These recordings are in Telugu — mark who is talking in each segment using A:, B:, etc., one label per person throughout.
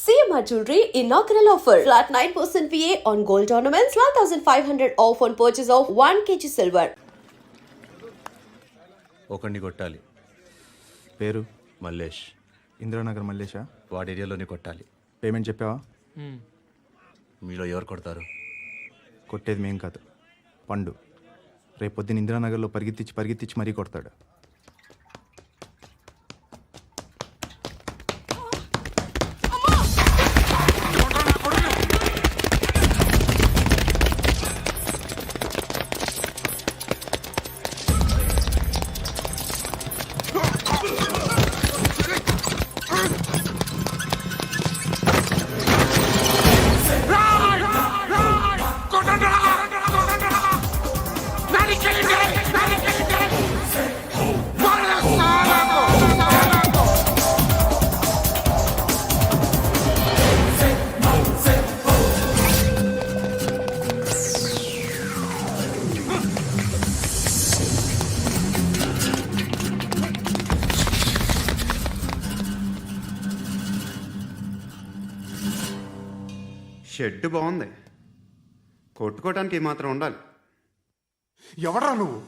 A: CMR Jewelry inaugural offer. Flat 9% VA on gold ornaments, 12,500 off on purchase of 1 kg silver.
B: ఒకడిని కొట్టాలి.
C: పేరు
B: మల్లేష్.
C: ఇందిరానగర్ మల్లేషా?
B: వాడి ఏరియాలోనే కొట్టాలి.
C: పేమెంట్ చెప్పావా?
B: మీలో ఎవరు కొడతారు?
C: కొట్టేది మేం కాదు, పండు. రేపు పొద్దున్న ఇందిరానగర్లో పరిగెత్తించి మరీ కొడతాడు.
D: షెడ్ బాగుంది, కొట్టుకోవటానికి మాత్రం ఉండాలి.
E: ఎవడరా నువ్వు?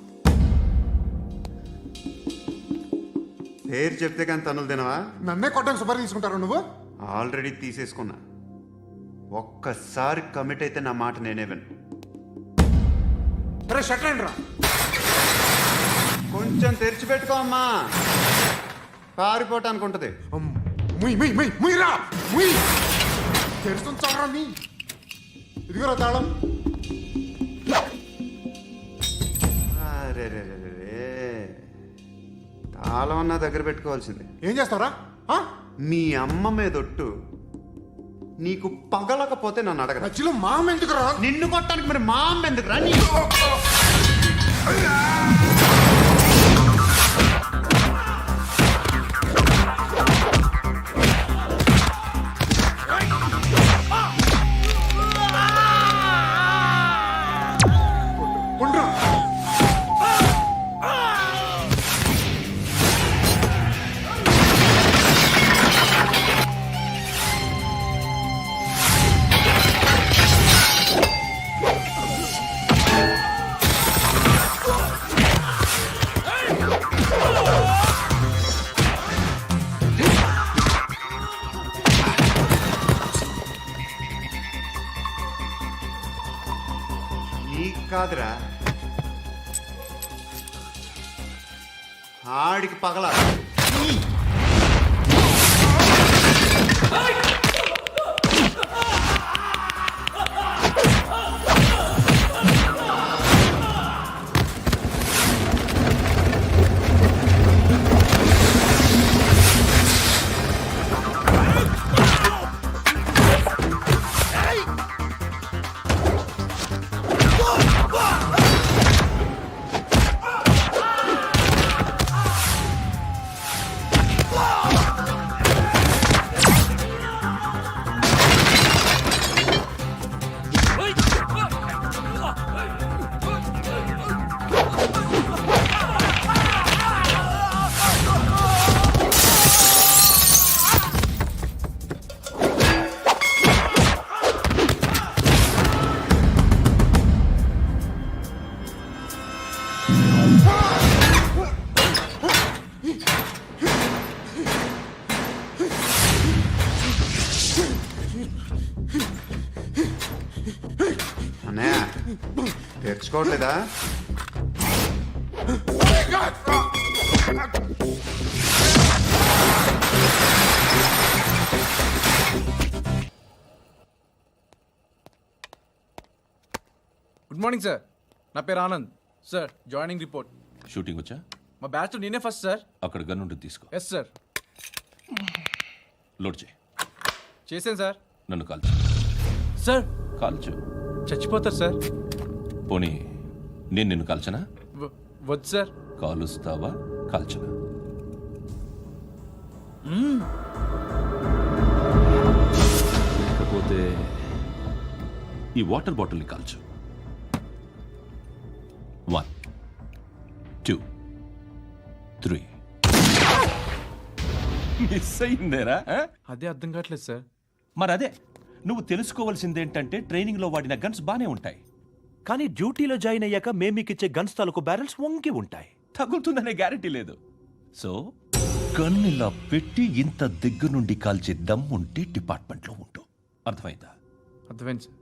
D: పేరు చెప్తే కానీ తనులు తినవా?
E: నన్నే కొట్టడానికి సుపారీ తీసుకుంటారా నువ్వు?
D: ఆల్రెడీ తీసేసుకున్నా. ఒక్కసారి కమిట్ అయితే నా మాట నేనే విను.
E: రే షట్ రా.
D: కొంచెం తెరిచిపెట్టుకో అమ్మా, పారిపోవటానికి ఉంటుంది.
E: ముయ్యరా ముయ్ తెరుస్తుంచారా నీ? ఇదిగోరా తాళం.
D: అరే తాళం అన్నా దగ్గర పెట్టుకోవాల్సింది.
E: ఏం చేస్తావరా?
D: మీ అమ్మ మీదొట్టు, నీకు పగలకపోతే నన్ను అడగరా.
E: మధ్యలో మామ ఎందుకు రా?
D: నిన్ను కొట్టడానికి మరి మా అమ్మ ఎందుకు రా?
E: ఉండరా.
D: నీకు కాదురా, ఆడికి పగల. అన్నయ్య తెచ్చుకోవట్లేదా?
F: గుడ్ మార్నింగ్ సార్, నా పేరు Anand sir. Joining report.
G: Shooting వచ్చా?
F: మా బ్యాచ్లో నేనే ఫస్ట్ సార్.
G: అక్కడ గన్ ఉంటుంది, తీసుకో.
F: Yes sir.
G: లోడ్ చేయి.
F: చేశాను సార్.
G: నన్ను కాల్చు.
F: సార్
G: కాల్చు.
F: చచ్చిపోతారు సార్.
G: పోనీ నేను నిన్ను కాల్చనా?
F: వద్దు సార్.
G: కాలుస్తావా కాల్చనా? లేకపోతే ఈ వాటర్ బాటిల్ని కాల్చు. 1 2 3 మిస్ అయిందేరా?
F: అదే అర్థం కావట్లేదు సార్.
G: మరి అదే నువ్వు తెలుసుకోవాల్సిందేంటంటే ట్రైనింగ్లో వాడిన గన్స్ బానే ఉంటాయి, కానీ డ్యూటీలో జాయిన్ అయ్యాక మేము మీకు ఇచ్చే గన్స్ తాలూకు బ్యారెల్స్ వంగి ఉంటాయి, తగులుతుందనే గ్యారెంటీ లేదు. సో గన్ ఇలా పెట్టి ఇంత దగ్గర నుండి కాల్చే దమ్ ఉంటే డిపార్ట్మెంట్లో ఉంటూ. అర్థమైందా?
F: అర్థమైంది సార్.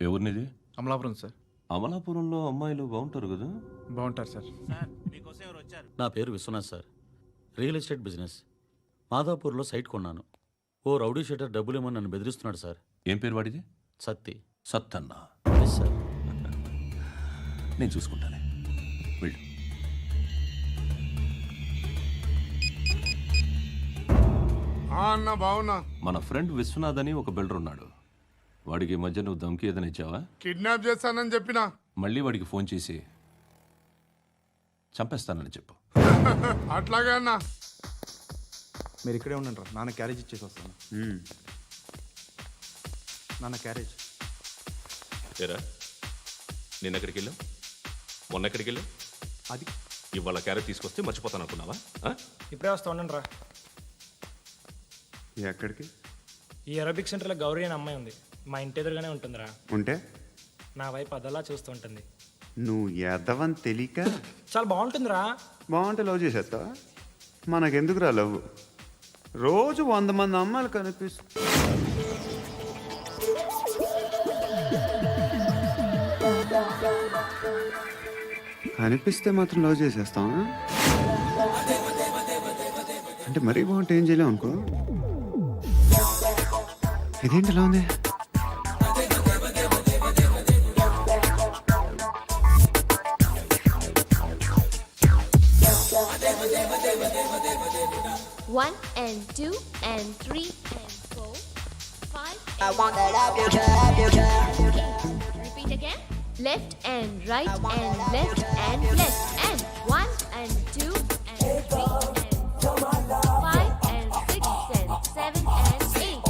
G: ఎవరినిది?
F: అమలాపురం సార్.
G: అమలాపురంలో అమ్మాయిలు బాగుంటారు కదా?
F: బాగుంటారు సార్.
H: నా పేరు Vishwanath sir. Real estate business. మాదాపూర్లో సైట్ కొన్నాను. ఓ రౌడీ షెటర్ డబ్బులు ఏమో నన్ను బెదిరిస్తున్నాడు సార్.
G: ఏం పేరు వాడిది?
H: సత్తి.
G: సత్తన్న.
H: Yes sir.
G: నేను చూసుకుంటానే, వెళ్ళు.
E: అన్న బావున్నా.
G: మన ఫ్రెండ్ విశ్వనాథ్ అని ఒక బిల్డర్ ఉన్నాడు. వాడికి ఈ మధ్య నువ్వు దమ్కి ఏదైనా ఇచ్చావా?
E: కిడ్నాప్ చేస్తానని చెప్పినా.
G: మళ్ళీ వాడికి ఫోన్ చేసి చంపేస్తానని చెప్పు.
E: అట్లాగే అన్న.
C: మీరు ఇక్కడే ఉండండి రా, నాన్న క్యారేజ్ ఇచ్చేసి వస్తాను. నాన్న క్యారేజ్.
I: ఏరా నిన్న ఎక్కడికి వెళ్ళావు? మొన్న ఎక్కడికి వెళ్ళావు?
C: అది
I: ఇవాళ క్యారెట్ తీసుకొస్తే మర్చిపోతాను అనుకున్నావా? ఆ?
J: ఇప్పుడే వస్తా ఉండండి రా.
D: ఎక్కడికి?
J: ఈ అరబిక్ సెంటర్లో గౌరీ అనే అమ్మాయి ఉంది. మా ఇంటి ఎదురుగానే ఉంటుందిరా.
D: ఉంటే
J: నా వైపు అదలా చూస్తూ ఉంటుంది.
D: నువ్వు ఎదవని తెలియక
J: చాలా బాగుంటుందిరా.
D: బాగుంటే లవ్ చేసేస్తావా? మనకెందుకురా లవ్? రోజు 100 మంది అమ్మాయిలు కనిపిస్తే మాత్రం లవ్ చేసేస్తాం. అంటే మరీ బాగుంటే ఏం చేయలేం అనుకో. ఇదేంటి ఎలా ఉంది?
K: One and two and three and four, five.
A: I want that up your job.
K: Repeat again. Left and right and left and left and one and two and three and four, five and six and seven and eight.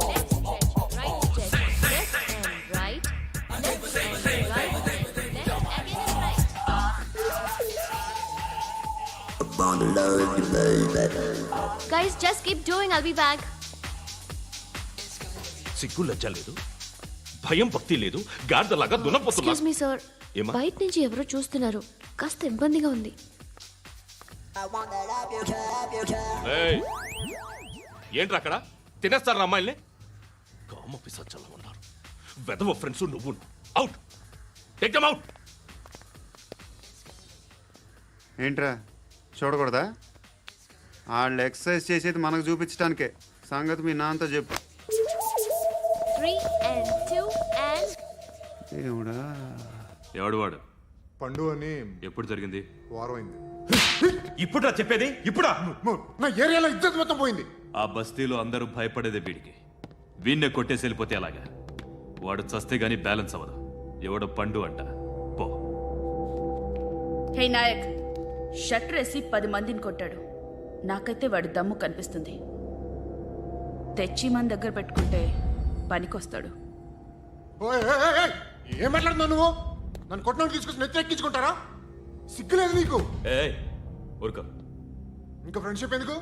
K: Left stretch, right stretch, left and right, left and right, left again and right. Guys, just keep doing. I'll be back.
I: సిగ్గు లజ్జ లేదు, భయం భక్తి లేదు, గాడిదలాగా దున్నపోతున్నా.
K: Excuse me, sir.
I: ఏమ్మా?
K: బయట నుంచి ఎవరో చూస్తున్నారు. కాస్త ఇబ్బందిగా ఉంది.
I: ఏయ్, ఏంట్రా అక్కడ తినేస్తారా అమ్మాయిల్ని? కామ పిసచ్చలా ఉన్నారు. వెదవ ఫ్రెండ్స్ నువ్వు. Out, take them out.
D: ఏంట్రా చూడకూడదా? వాళ్ళు ఎక్సర్సైజ్ చేసేది మనకు చూపించడానికే. సంగతి మీ నాన్నతో చెప్పు.
K: 3 and 2 and
D: ఏముడా?
I: ఎవడు వాడు?
E: పండు అని
I: ఎప్పుడు జరిగింది?
E: వారం అయింది.
I: ఇప్పుడా చెప్పేది? ఇప్పుడా?
E: నా ఏరియాలో ఇద్దరు మొత్తం పోయింది.
I: ఆ బస్తీలో అందరూ భయపడేదే వీడికి. వీణ్ణే కొట్టేసి వెళ్ళిపోతే అలాగా. వాడు చస్తే గానీ బ్యాలెన్స్ అవ్వదు. ఎవడో పండు అంట. పో.
L: హే నాయక్, షట్టర్ వేసి 10 మందిని కొట్టాడు. నాకైతే వాడి దమ్ము కనిపిస్తుంది. తెచ్చి మన దగ్గర పెట్టుకుంటే పనికొస్తాడు.
E: ఓయ్, ఏయ్, ఏయ్, ఏయ్, ఏం మాట్లాడుతున్నావు నువ్వు? నన్ను కొట్టినోడు తీసుకొచ్చి నెత్తి ఎక్కించుకుంటారా? సిగ్గులేదు నీకు?
I: ఏయ్ ఊరుకో.
E: ఇంకా ఫ్రెండ్షిప్ ఎందుకు?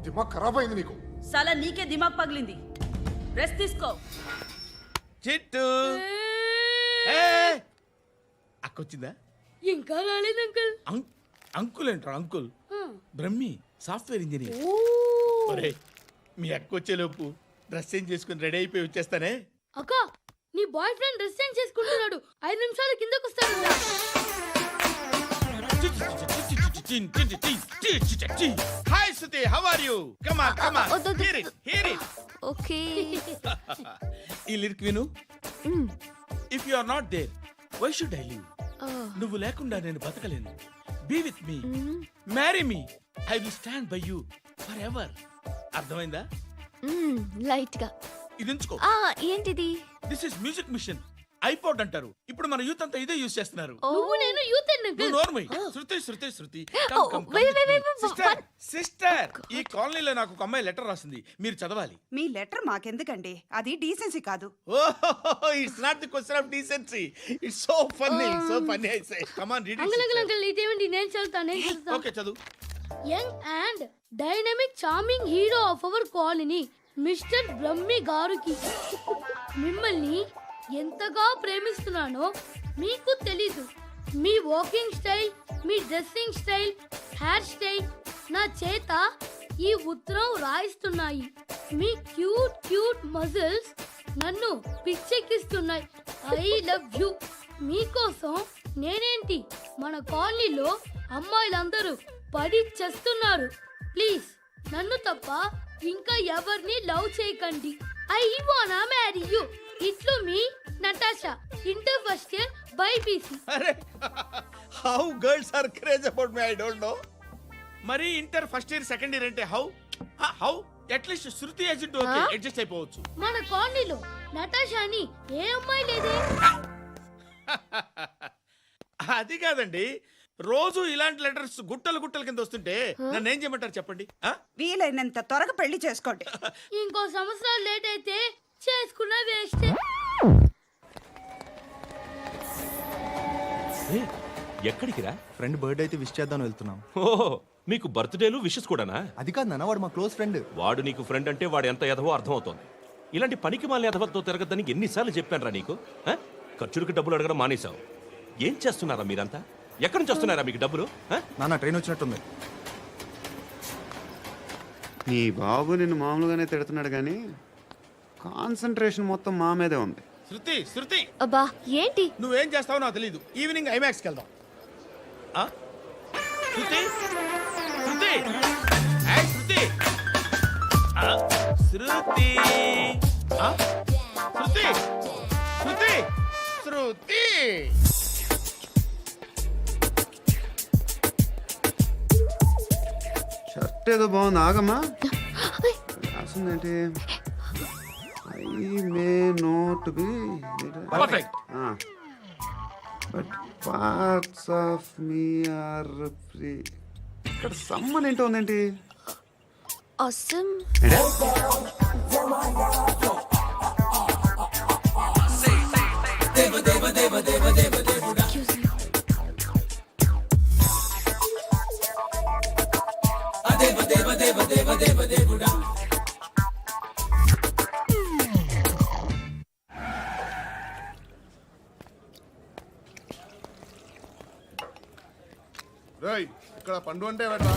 E: దిమాగ్ ఖరాబ్ అయింది నీకు.
L: సాలా నీకే దిమాగ్ పగిలింది. రెస్ట్ తీసుకో.
F: చిట్టు అక్కొచ్చిందా?
K: ఇంకా రాలేదు అంకుల్.
F: అంకుల్ ఏంట్రా అంకుల్? Brahmi software engineer. ఒరేయ్, మీ అక్క వచ్చేలోపు డ్రెస్ చేంజ్ చేసుకుని రెడీ అయిపోయి వచ్చేస్తానే.
K: అక్క, నీ బాయ్ ఫ్రెండ్ డ్రెస్ చేంజ్ చేసుకుంటున్నాడు. 5 నిమిషాలు కిందకు వస్తాడు.
F: Hi Suthi, how are you? Come on come on, hear it.
K: Okay.
F: ఈ లిరిక్ విను. If you are not there, why should I live? నువ్వు లేకుండా నేను బతకలేను. Be with me, marry me, I will stand by you forever. అర్థమైందా?
K: లైట్ గా.
F: ఇది ఉంచుకో.
K: ఏంటిది?
F: This is music machine. IPod అంటారు. ఇప్పుడు మన యూత్ అంతా ఇదే యూజ్ చేస్తున్నారు.
K: నువ్వు నేను యూత్
F: నువ్వు నోర్మై. శృతి శృతి శృతి. సిస్టర్, ఈ కాలనీలో నాకు ఒక అమ్మాయి లెటర్ రాసింది. మీరు చదవాలి.
L: మీ లెటర్ మాకెందుకండి? అది డీసెన్సీ కాదు.
F: Oh, it's not the question of decency. It's so funny, so funny. I say come on read it.
K: Uncle ఇదేంటి? నేను చదువుతాను.
F: ఓకే చదువు.
K: Young and dynamic charming hero of our colony mister Brahmi గారికి మిమ్మల్ని ఎంతగా ప్రేమిస్తున్నానో మీకు తెలీదు. మీ వాకింగ్ స్టైల్, మీ డ్రెస్సింగ్ స్టైల్, హెయిర్ స్టైల్ నా చేత ఈ ఉత్తరం రాయిస్తున్నాయి. మీ క్యూట్ క్యూట్ మజిల్స్ నన్ను పిచ్చెక్కిస్తున్నాయి. I love you. మీకోసం నేనేంటి, మన కాలనీలో అమ్మాయిలందరూ పడి చేస్తున్నారు. ప్లీజ్ నన్ను తప్ప ఇంకా ఎవరిని లవ్ చేయకండి. ఐ వానా మ్యారీ యూ. ఇట్లు మీ Natasha, inter first year BiPC.
F: అరే how girls are craze about me I don't know. మరి inter first year second year అంటే how at least Shruti agent okay adjust అయిపోవచ్చు.
K: మన కాలనీలో నటాషా అని ఏ అమ్మాయి లేదే.
F: అది కాదండి, రోజు ఇలాంటి లెటర్స్ గుట్టలు గుట్టల కింద వస్తుంటే నన్ను ఏం చేయమంటారు చెప్పండి?
L: వీలైనంత త్వరగా పెళ్లి చేసుకోండి.
K: ఇంకో సంవత్సరాలు లేట్ అయితే చేసుకున్న వేస్ట్.
G: ఎక్కడికి రా?
C: ఫ్రెండ్ బర్త్డే అయితే విష్ చేద్దాం వెళ్తున్నాం.
G: ఓహో, మీకు బర్త్డేలు విషెస్ కూడానా?
C: అది కాదు నాన్న, వాడు మా క్లోజ్ ఫ్రెండ్.
G: వాడు నీకు ఫ్రెండ్ అంటే వాడు ఎంత ఎదవో అర్థమవుతోంది. ఇలాంటి పనికి మాలిన ఎదవలతో తిరగద్దని ఎన్నిసార్లు చెప్పానురా నీకు? ఆ? ఖర్చులకు డబ్బులు అడగడం మానేశావు. ఏం చేస్తున్నారా మీరంతా? ఎక్కడి నుంచి వస్తున్నారా మీకు డబ్బులు?
C: నాన్న ట్రైన్ వచ్చినట్టుంది.
D: నీ బాబు నిన్ను మామూలుగానే తిడుతున్నాడు కానీ కాన్సన్ట్రేషన్ మొత్తం మా మీదే ఉంది.
F: శృతి
K: అబ్బా ఏంటి?
F: నువ్వేం చేస్తావో నాకు తెలీదు. ఈవినింగ్ ఐమాక్స్కి వెళ్దాం. శృతి శృతి ఏయ్ శృతి శృతి శృతి శృతి శృతి.
D: షర్ట్ ఏదో బాగుంది, ఆగమ్మా. రాసిందేంటి? I may not be
F: perfect.
D: But parts of me are free. ఇక్కడ సమ్మన్ ఏంటో ఉందేంటి?
K: awesome.
E: రేయ్, ఇక్కడ పండు అంటే ఎవరా?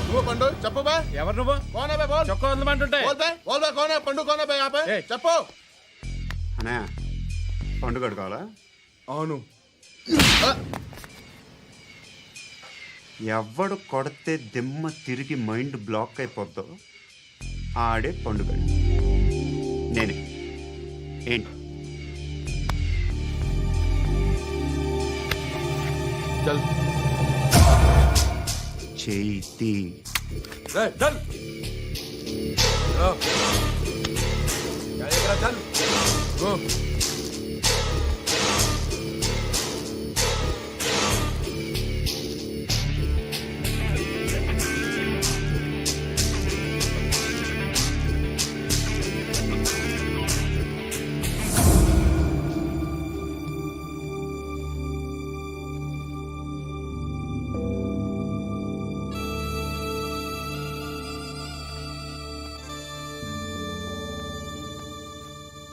E: నువ్వు పండు చెప్పు బా.
F: ఎవరు నువ్వు?
E: కోనా బే బోల్.
F: చొక్కా వదలమంటుంటే
E: బోల్ బే బోల్ బే కోనా పండు కోనా బే ఆపే చెప్పు.
D: అనే పండుగ కావాలా?
E: అవును.
D: ఎవడు కొడితే దిమ్మ తిరిగి మైండ్ బ్లాక్ అయిపోద్దో ఆడే పండుగ. నేనే. ఏంటి?
E: చల్
D: చేతి
E: రే చల్. చల్ గో.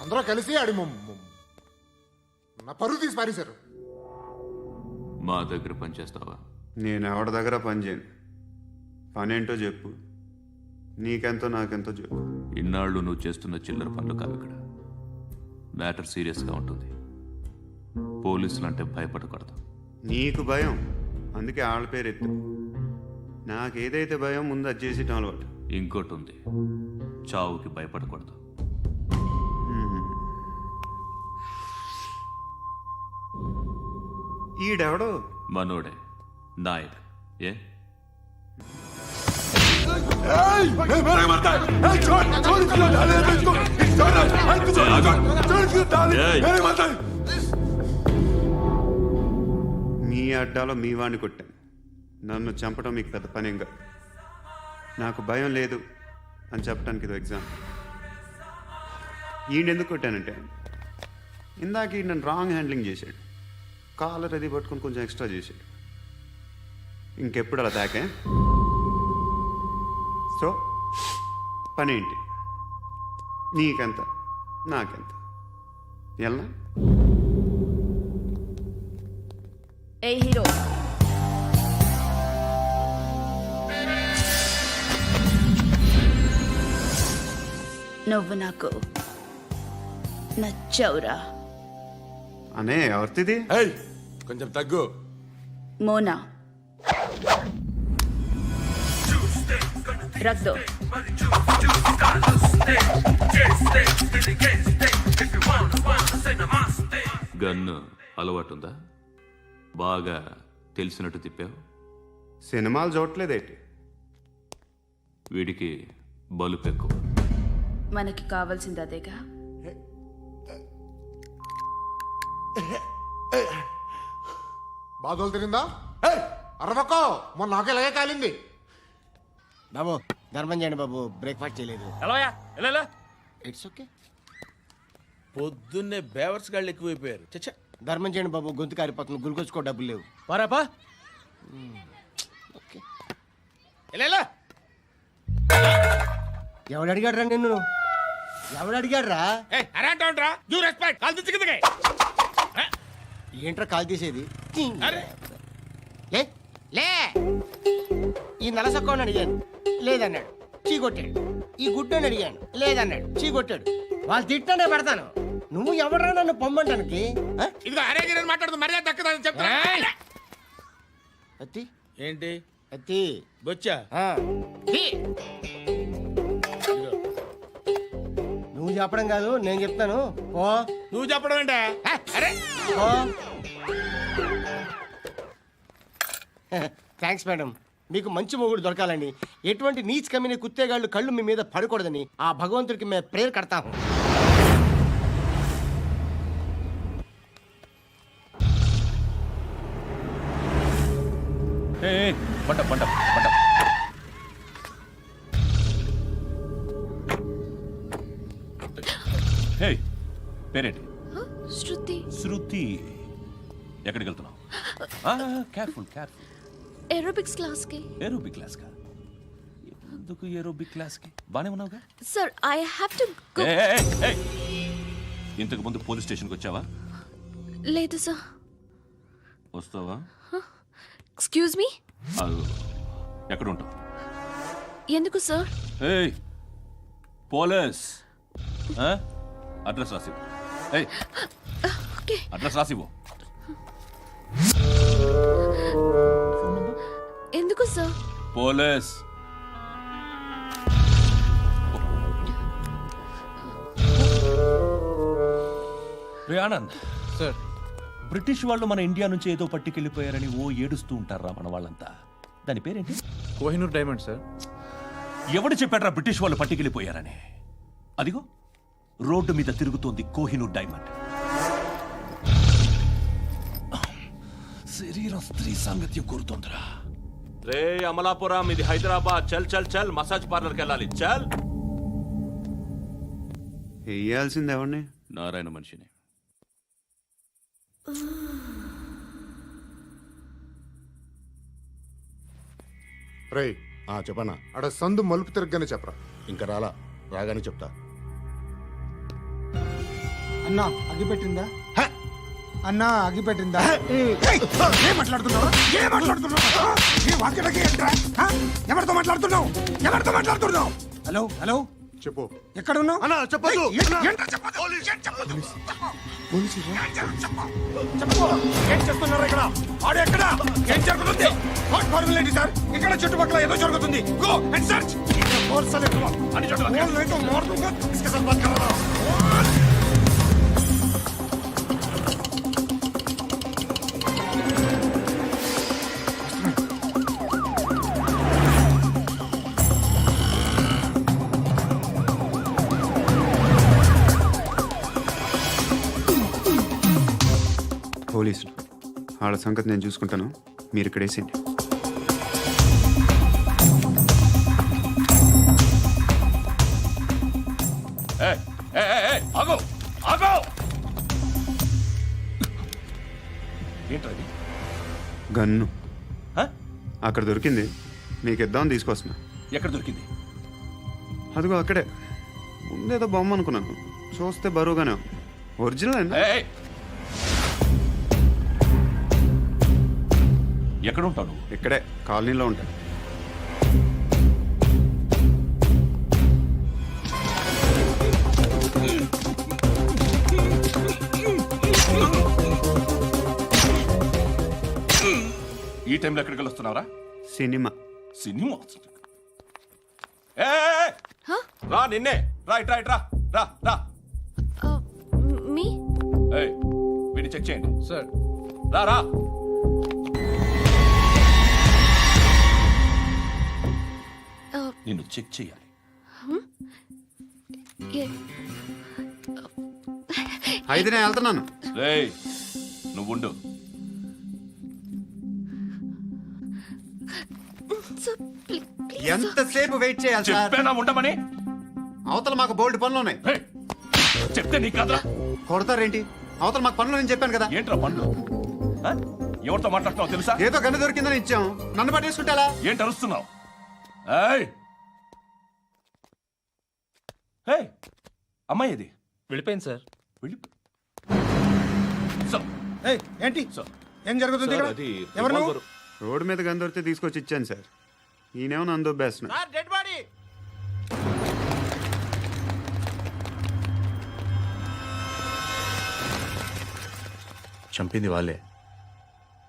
E: అందరూ కలిసి ఆడి నా పరువు తీసి పారేశారు.
I: మా దగ్గర పనిచేస్తావా?
D: నేను ఎవరి దగ్గర పని చేయను. పనేంటో చెప్పు. నీకెంతో నాకెంతో చెప్పు.
I: ఇన్నాళ్ళు నువ్వు చేస్తున్న చిల్లర పనులు కావు ఇక్కడ. మ్యాటర్ సీరియస్గా ఉంటుంది. పోలీసులు అంటే భయపడకూడదు.
D: నీకు భయం, అందుకే ఆళ్ళ పేరు ఎత్తు. నాకేదైతే భయం ముందు అది చేసేటం అలవాటు.
I: ఇంకోటి ఉంది, చావుకి భయపడకూడదు.
D: ఈడెవడో
I: మనోడే నాయక్. ఏ
D: మీ అడ్డాలో మీ వాడిని కొట్టాను. నన్ను చంపడం మీకు పెద్ద పనేం కాదు. నాకు భయం లేదు అని చెప్పడానికి ఇది ఎగ్జామ్. ఈయనెందుకు కొట్టానంటే ఇందాక ఈ నన్ను రాంగ్ హ్యాండ్లింగ్ చేశాడు. కాలర్ అది పట్టుకొని కొంచెం ఎక్స్ట్రా చేశాడు. ఇంకెప్పుడు అలా తాకే సో పని ఏంటి? నీకెంత, నాకెంత? ఎలా?
K: ఏ హీరో, నువ్వు నాకు నచ్చావురా.
D: అనే ఎవరిది?
E: కొంచెం తగ్గు.
K: మోనా రక్ దో.
I: గన్ను అలవాటుందా? బాగా తెలిసినట్టు తిప్పావు.
D: సినిమాలు చూడట్లేదేంటి?
I: వీడికి బలుపు ఎక్కువ.
K: మనకి కావాల్సింది అదేగా.
E: బాధలు తిరిందా? అరవకో, మొన్న నాకు ఇలాగే కాలింది.
M: బాబు ధర్మం చేయండి బాబు, బ్రేక్ఫాస్ట్ చేయలేదు.
F: ఎలా
M: ఇట్స్ ఓకే.
F: పొద్దున్నే బేవర్స్ గాళ్ళు ఎక్కువైపోయారు. చచ్చా,
M: ధర్మం చేయండి బాబు, గొంతు కారిపోతుంది, గురికొచ్చుకో డబ్బులు లేవు.
F: పారాపా.
M: ఓకే.
F: ఎలా
M: ఎవడు అడిగాడు రా నిన్ను? ఎవడు అడిగాడు రా?
F: అరేంటరా యూ రెస్పెక్ట్ కాల్ తెచ్చి కిందకి.
M: ఏంట్రా కాల్ తీసేది?
F: అరే
M: లే లే. ఈ నలసక్కని అడిగాను, లేదన్నాడు, చీ కొట్టాడు. ఈ గుడ్డని అడిగాను, లేదన్నాడు, చీ కొట్టాడు. వాళ్ళు తిట్టానే పెడతాను. నువ్వు ఎవడరా నన్ను పొమ్మంటానికి?
F: ఇదిగో అరే గిరని మాట్లాడుతూ మర్యాద దక్కదని చెప్తా.
M: అత్తి
F: ఏంటి
M: అత్తి
F: బొచ్చా?
M: తీ. నువ్వు చెప్పడం కాదు, నేను చెప్తాను. ఓ
F: నువ్వు చెప్పడం ఏంటే? అరే
M: ఓ థ్యాంక్స్ మేడం. మీకు మంచి మొగుడు దొరకాలని, ఎటువంటి నీచ్ కమ్మిన కుత్తేగాళ్ళు కళ్ళు మీ మీద పడకూడదని ఆ భగవంతుడికి మేము ప్రేయర్ కడతాము.
G: పంట పంట పంట. హే, పేరేంటి?
K: శృతి.
G: శృతి. ఎక్కడికి వెళ్తున్నావు? Careful careful.
K: ఏరోబిక్స్ క్లాస్ కి.
G: ఏరోబిక్ క్లాస్ కా? ఎందుకు ఏరోబిక్ క్లాస్ కి? బానే ఉన్నావుగా?
K: Sir I have to go.
G: ఇంతకు ముందు పోలీస్ స్టేషన్కి వచ్చావా?
K: లేదు సార్.
G: వస్తావా?
K: Excuse me.
G: ఎక్కడ ఉంటావు?
K: ఎందుకు సార్?
G: ఏయ్ పోలీస్, అడ్రస్ రాసివ్వు. ఏయ్
K: ఓకే.
G: అడ్రస్ రాసివ్వు.
K: ఎందుకు సార్?
G: పోలీస్. రే ఆనంద్
C: సార్,
G: బ్రిటిష్ వాళ్ళు మన ఇండియా నుంచి ఏదో పట్టుకెళ్ళిపోయారని ఓ ఏడుస్తూ ఉంటారా మన వాళ్ళంతా. దాని పేరేంటి?
C: Kohinoor diamond sir.
G: ఎవడు చెప్పాడ్రా బ్రిటిష్ వాళ్ళు పట్టుకెళ్ళిపోయారని? అదిగో రోడ్డు మీద తిరుగుతోంది కోహినూర్ డైమండ్. శరీరం స్త్రీ సాంగత్యం కోరుతోందిరా. రే అమలాపురం, ఇది హైదరాబాద్. చల్ చల్ చల్, మసాజ్ పార్లర్కి వెళ్ళాలి. చల్.
D: వేయాల్సింది ఎవరిని?
I: నారాయణ మనిషిని.
E: రేయ్ చెప్పనా? అడ సందు మలుపు తిరగగానే చెప్పరా. ఇంకా రాగానే చెప్తా.
M: అన్నా అగ్గిపెట్టిందా? అన్నా అగ్గిపెట్టిందా?
E: ఏం మాట్లాడుతున్నావు? ఎవరితో మాట్లాడుతున్నావు?
M: హలో హలో,
E: చెప్పు.
M: ఎక్కడ ఉన్నావు?
E: అన్నా చెప్పదు.
F: ఏం చేస్తున్నారు ఇక్కడ? ఆడు ఎక్కడ? ఏం జరుగుతుంది? వాట్ ఫార్మల్ ఏంటి సార్? ఇక్కడ చుట్టుపక్కల ఏదో జరుగుతుంది. Go and search. అని
D: పోలీసులు వాళ్ళ సంగతి నేను చూసుకుంటాను, మీరు ఇక్కడ వేసేయండి.
G: ఏంటది?
D: గన్ను అక్కడ దొరికింది, మీకు ఇద్దామని తీసుకొస్తున్నా.
G: ఎక్కడ దొరికింది?
D: అదిగో అక్కడే ముందేదో బొమ్మ అనుకున్నాను, చూస్తే బరువుగానే ఉంది. ఒరిజినల్ అండి.
G: ఏయ్! ఎక్కడ ఉంటావు?
D: ఇక్కడే కాలనీలో ఉంటాను.
G: ఈ టైంలో ఎక్కడికి వస్తున్నావురా?
D: సినిమా.
G: సినిమా? ఏయ్! రా నిన్నే, రైట్ రా రా రా.
K: మీ
G: ఏయ్, వీడిని చెక్ చేయండి సార్. రా రా. నిన్ను చెక్ చేయాలి.
D: అయితే నేను వెళ్తున్నాను.
G: రేయ్, నువ్వు ఉండు.
D: ఎంతసేపు వెయిట్ చేయాలి సార్?
G: చెప్పేనా ఉండమని?
D: అవతల మాకు బోల్డ్ పనులు ఉన్నాయి.
G: ఏయ్, చెప్తే నీకు కదరా?
D: కొడతారేంటి? అవతల మాకు పనులు నేను చెప్పాను కదా.
G: ఏంట్రా పండ్లు? ఆ? ఎవరితో మాట్లాడుతున్నావు తెలుసా?
D: ఏదో గన్ను దొరికిందని ఇచ్చాం, నన్ను పట్టేసుకుంటా.
G: ఏంటి అరుస్తున్నావు? ఏయ్! ఏయ్! అమ్మాయి ఇది
J: వెళ్ళిపోయింది సార్.
E: ఏంటి ఏం జరుగుతుంది ఇక్కడ? ఎవరు నువ్వు?
D: రోడ్డు మీద గన్ను దొరికితే తీసుకొచ్చి ఇచ్చాను సార్. ఈయనేమో నన్ను దొబ్బేస్తున్నా.
M: Dead body.
B: చంపింది వాళ్ళే,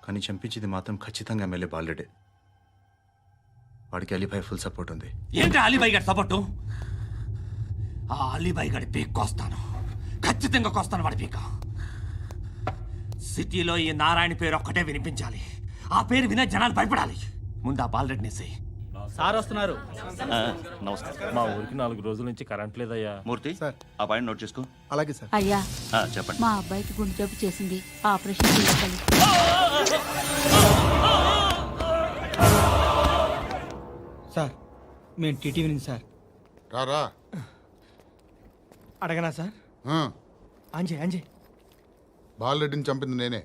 B: కానీ చంపించింది మాత్రం ఖచ్చితంగా ఎమ్మెల్యే బాలుడే. వాడికి అలీభాయ్ ఫుల్ సపోర్ట్ ఉంది.
H: ఏంటి అలీబాయి గారి సపోర్టు? ఆ అలీబాయి గారి పీక్ కోస్తాను, ఖచ్చితంగా కోస్తాను వాడి పీక. సిటీలో ఈ నారాయణ పేరు ఒక్కటే వినిపించాలి. ఆ పేరు వినే జనాలు భయపడాలి. ముందు ఆ బాలరెడ్డి నేసేయి.
J: సార్ వస్తున్నారు.
G: నమస్కారం.
J: మా ఊరికి 4 రోజుల నుంచి కరెంట్ లేదయ్యా.
I: మూర్తి ఆ పాయింట్ నోట్ చేసుకో.
C: అలాగే సార్.
N: అయ్యా,
I: చెప్పండి.
N: మా అబ్బాయికి గుండె జబ్బు చేసింది, ఆపరేషన్ చేయాలి.
M: సార్ మేము టీటీవీ నుంచి సార్.
E: రారా.
M: అడగనా సార్? అంజయ్
E: బాలరెడ్డిని చంపింది నేనే.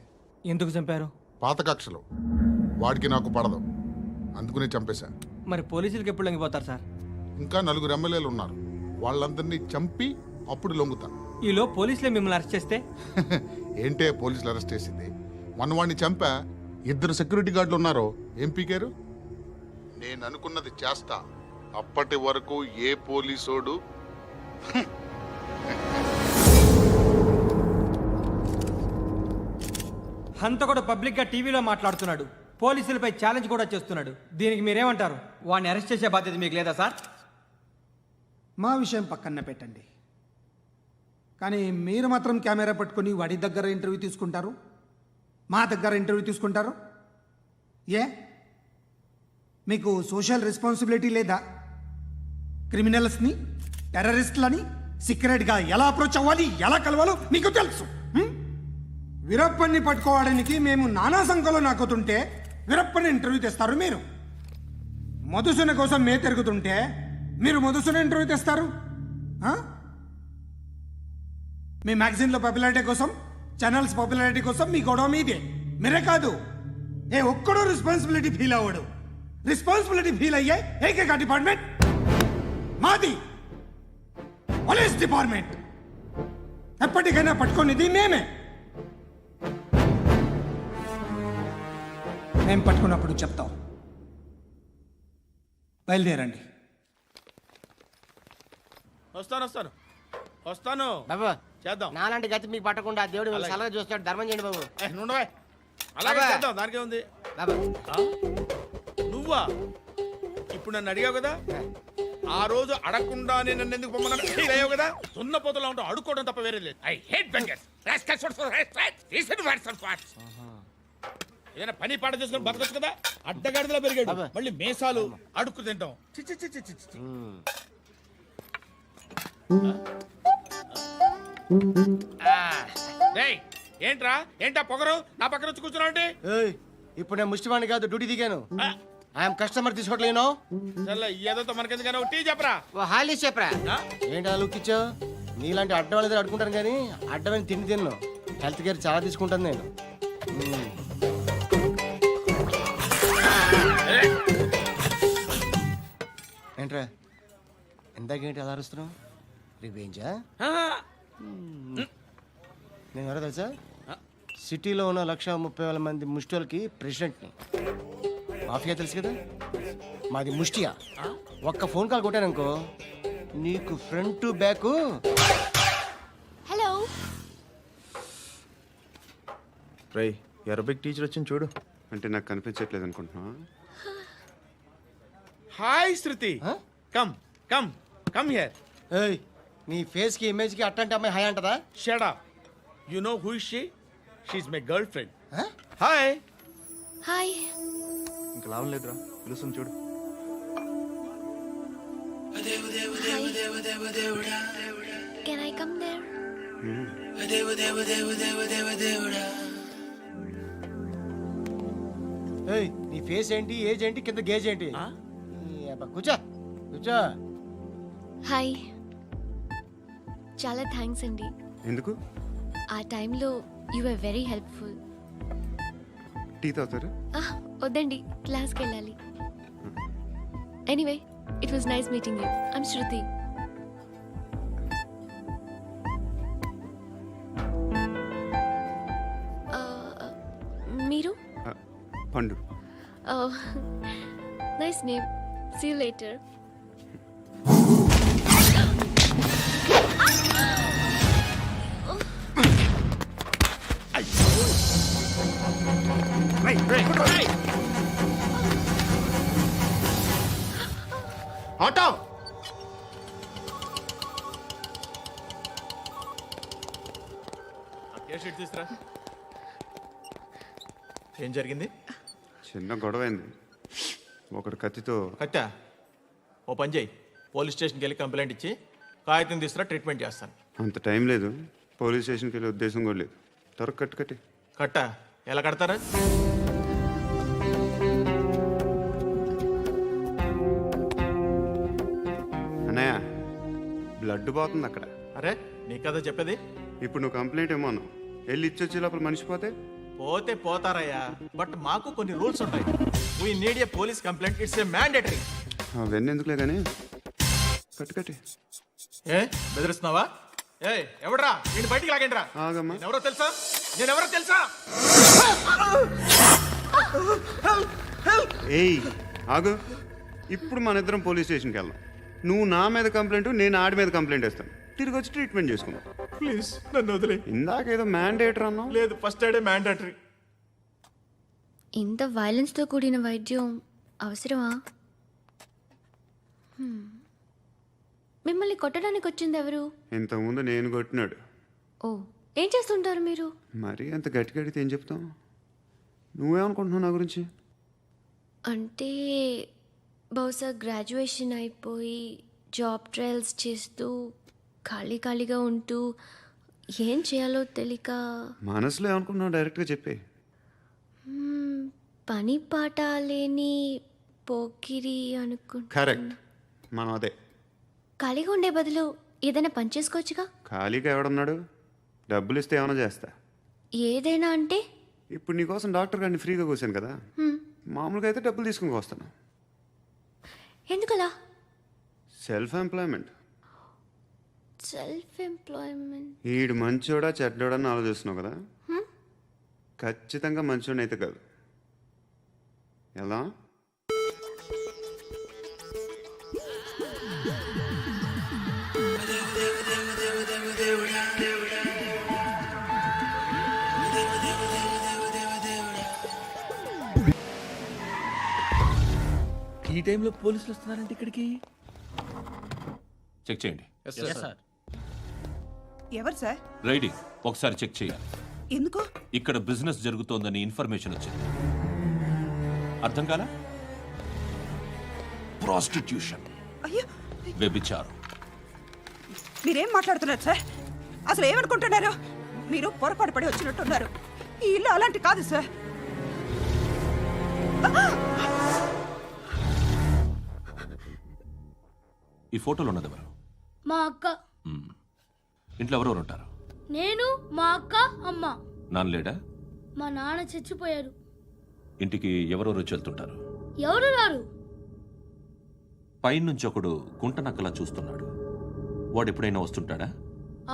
M: ఎందుకు చంపారు?
E: పాత కక్షలు, వాడికి నాకు పడదు, అందుకునే చంపేశా.
M: మరి పోలీసులకు ఎప్పుడు లొంగిపోతారు సార్?
E: ఇంకా 4 ఎమ్మెల్యేలు ఉన్నారు, వాళ్ళందరినీ చంపి అప్పుడు లొంగుతాను.
M: ఈలో పోలీసులే మిమ్మల్ని అరెస్ట్ చేస్తే?
E: ఏంటే పోలీసులు అరెస్ట్ చేసింది? మొన్న వాడిని చంపా, 2 సెక్యూరిటీ గార్డులు ఉన్నారో ఏం పీకారు? నేను అనుకున్నది చేస్తా, అప్పటి వరకు ఏ పోలీసోడు
M: హంతకుడు పబ్లిక్ గా టీవీలో మాట్లాడుతున్నాడు, పోలీసులపై ఛాలెంజ్ కూడా చేస్తున్నాడు. దీనికి మీరేమంటారు? వాడిని అరెస్ట్ చేసే బాధ్యత మీకు లేదా సార్?
O: మా విషయం పక్కన పెట్టండి, కానీ మీరు మాత్రం కెమెరా పట్టుకొని వాడి దగ్గర ఇంటర్వ్యూ తీసుకుంటారు, మా దగ్గర ఇంటర్వ్యూ తీసుకుంటారు. ఏ మీకు సోషల్ రెస్పాన్సిబిలిటీ లేదా? క్రిమినల్స్ని, టెర్రరిస్టులని సీక్రెట్గా ఎలా అప్రోచ్ అవ్వాలి, ఎలా కలవాలో మీకు తెలుసు. వీరప్పన్ని పట్టుకోవడానికి మేము నానా సంఖ్యలో నాకుతుంటే వీరప్పని ఇంటర్వ్యూ తెస్తారు మీరు. మధుసూన కోసం మే తిరుగుతుంటే మీరు మధుసూన ఇంటర్వ్యూ తెస్తారు. మీ మ్యాగజైన్లో పాపులారిటీ కోసం, ఛానల్స్ పాపులారిటీ కోసం మీ గొడవ మీదే. మీరే కాదు, ఏ ఒక్కడో రెస్పాన్సిబిలిటీ ఫీల్ అవ్వడు. రెస్పాన్సిబిలిటీ ఫీల్ అయ్యే ఏకైక డిపార్ట్మెంట్ మాది, పోలీస్ డిపార్ట్మెంట్. ఎప్పటికైనా పట్టుకునేది మేమే. మేము పట్టుకున్నప్పుడు చెప్తాం. బయలుదేరండి.
F: వస్తాను
M: బాబు
F: చేద్దాం.
M: నాలాంటి గతి మీకు పట్టకుండా దేవుడు మిమ్మల్ని సలహా చూస్తాడు. ధర్మం చేయండి బాబు.
F: నుండవే అలాగే
M: బాబా.
F: చేద్దాం, దానికే ఉంది.
M: బాబు
F: నువ్వా ఇప్పుడు నన్ను అడిగావు కదా, ఆ రోజు అడగకుండానే నన్ను ఎందుకు పొమ్మన్నా ఫీల్ అయ్యావు కదా. సున్న పోతలో ఉంటావు, అడుక్కోవడం తప్ప వేరే లేదు. I hate bangers. ఏదైనా పని పాట చేసుకుని బతకొచ్చు కదా. అడ్డగాడిదలా పెరిగాడు, మళ్ళీ మేసాలు అడుక్కు తింటాం. చి చి చి చి చి చి. డేయ్, ఏంటా పొగరు నా పక్కన వచ్చి కూర్చున్నావు అంటే?
M: ఇప్పుడు నేను ముష్టివాణి కాదు, డ్యూటీ దిగాను. ఐఎమ్ కస్టమర్ తీసుకోవట్లేను.
F: ఏదో మనకెందుకైనా టీ చెప్పరా.
M: హాలీస్ చెప్పరా. ఏంటి అలా లుక్ ఇచ్చావు? నీలాంటి అడ్డం వాళ్ళ దగ్గర అడుకుంటాను కానీ అడ్డమైన తిండి తిన్ను. హెల్త్ కేర్ చాలా తీసుకుంటాను నేను. ఏంట్రా ఇందాకేంటి అలా అరుస్తున్నావు? రివేంజా? నేను ఎవరో తెలుసా? సిటీలో ఉన్న 130,000 మంది ముష్టిలకి ప్రెసిడెంట్ని. మాఫియా తెలుసు కదా, మాది ముష్టియా. ఒక్క ఫోన్ కాల్ కొట్టాననుకో నీకు ఫ్రంట్ టు బ్యాక్.
K: హలో.
C: రై అరబిక్ టీచర్ వచ్చింది చూడు.
D: అంటే నాకు కనిపించట్లేదు అనుకుంటున్నా.
F: Hi Shruti, come come come here.
M: ఏయ్, నీ ఫేస్ కి ఇమేజ్ కి అట్లాంటి అమ్మాయి హాయ్ అంటదా?
F: Shut up. You know who is she? She is my girlfriend. Hi.
K: Hi.
C: ఇంకా లాభం లేదురా, పిలుస్తుంది చూడు.
K: Can I come there?
M: ఏయ్, నీ ఫేస్ ఏంటి, ఏజ్ ఏంటి, కింద గేజ్ ఏంటి? కూర్చో కూర్చో.
K: హాయ్. చాలా థ్యాంక్స్ అండి.
D: ఎందుకు?
K: ఆ టైంలో you are very helpful.
D: Tea తాగుతారు?
K: వద్దండి, క్లాస్కి వెళ్ళాలి. Anyway, it was nice meeting you. I'm Shruti. మీరు?
D: Pandu.
K: Nice name. See you later.
D: Auto.
F: తీసురా.
C: ఏం జరిగింది?
D: చిన్న గొడవ అయింది. ఒకడు కత్తితో.
C: కట్టా, ఓ పని చేయి, పోలీస్ స్టేషన్కి వెళ్ళి కంప్లైంట్ ఇచ్చి కాగితం తీసుకురా, ట్రీట్మెంట్ చేస్తాను.
D: అంత టైం లేదు, పోలీస్ స్టేషన్కి వెళ్ళే ఉద్దేశం కూడా లేదు. త్వరగా కట్టి.
C: కట్టా ఎలా కడతారా?
D: అన్నయ్య, బ్లడ్ పోతుంది అక్కడ.
C: అరే నీ కదా చెప్పేది.
D: ఇప్పుడు నువ్వు కంప్లైంట్ ఏమో అన్నావు, వెళ్ళి ఇచ్చొచ్చే లోపల మనిషి పోతే
C: పోతే పోతారయ్యా, బట్ మాకు కొన్ని రూల్స్ ఉంటాయి. We need a police complaint, it's a mandatory.
D: అవన్నీ ఎందుకులే కానీ కట్టి.
C: ఏ బెదిరిస్తున్నావా? ఏ ఎవడ్రా నేను బయటికి లాగండి రా.
D: ఆగమ్మా.
C: ఎవరో తెలుసా? నేనెవరో తెలుసా?
D: ఏయ్ ఆగు. ఇప్పుడు మన ఇద్దరం పోలీస్ స్టేషన్కి వెళ్దాం. నువ్వు నా మీద కంప్లైంట్, నేను ఆడి మీద కంప్లైంట్ వేస్తాను. తిరిగి వచ్చి ట్రీట్మెంట్ చేసుకున్నాం.
C: ప్లీజ్ నన్ను వదిలే.
D: ఇందాకేదో మ్యాండేటర్ అన్నావు.
C: లేదు, ఫస్ట్ ఎయిడే మ్యాండేటరీ.
K: ఇంత వైలెన్స్తో కూడిన వైద్యం అవసరమా? మిమ్మల్ని కొట్టడానికి వచ్చింది ఎవరు?
D: ఇంతకుముందు నేను కొట్టినాడు.
K: ఓ, ఏం చేస్తుంటారు మీరు?
D: మరీ అంత గట్టిగా అడిగితే ఏం చెప్తాం? నువ్వేమనుకుంటున్నావు నా గురించి?
K: అంటే బహుశా గ్రాడ్యుయేషన్ అయిపోయి జాబ్ ట్రయల్స్ చేస్తూ ఖాళీగా ఉంటూ ఏం చేయాలో తెలియక.
D: మనసులో ఏమనుకుంటున్నావు డైరెక్ట్గా చెప్పే.
K: పని పాట లేని పోకిరి అనుకుంటా.
D: కరెక్ట్, మనం అదే.
K: ఖాళీగా ఉండే బదులు ఏదైనా పని చేసుకోవచ్చుగా.
D: ఖాళీగా ఎవడన్నాడు? డబ్బులు ఇస్తే ఏమైనా చేస్తా.
K: ఏదైనా అంటే?
D: ఇప్పుడు నీకోసం డాక్టర్ గారిని ఫ్రీగా కూర్చాను కదా, మామూలుగా అయితే డబ్బులు తీసుకుని వస్తాను.
K: ఎందుకలా?
D: Self employment.
K: Self employment.
D: ఈడు మంచోడా చెడ్డోడా అని ఆలోచిస్తున్నావు కదా, ఖచ్చితంగా మంచోడని అయితే కాదు. ఎలా?
F: ఈ టైంలో పోలీసులు వస్తున్నారంటే ఇక్కడికి.
G: చెక్ చేయండి.
L: ఎవరు సార్?
G: రైడింగ్ ఒకసారి చెక్ చేయాలి.
L: ఎందుకు?
G: ఇక్కడ బిజినెస్ జరుగుతోందని ఇన్ఫర్మేషన్ వచ్చింది. అర్థం కాలా? ప్రాస్టిట్యూషన్,
L: అయ్యో,
G: వ్యభిచారం.
L: మీరేం మాట్లాడుతున్నారు సార్? అసలు ఏమనుకుంటున్నారు? మీరు పొరపాటు పడి వచ్చినట్టున్నారు. ఈ ఇల్లు అలాంటి కాదు సార్.
G: ఈ ఫోటోలో ఉన్నది ఎవరు?
P: మా అక్క.
G: ఇంట్లో ఎవరెవరు ఉంటారు?
P: నేను, మా అక్క, అమ్మ.
G: నాన్న లేడా?
P: మా నాన్న చచ్చిపోయారు.
G: ఇంటికి ఎవరెవరు వచ్చి వెళ్తుంటారు?
P: ఎవరు రారు.
G: పైనుంచి ఒకడు గుంట నక్కలా చూస్తున్నాడు. వాడు ఎప్పుడైనా వస్తుంటాడా?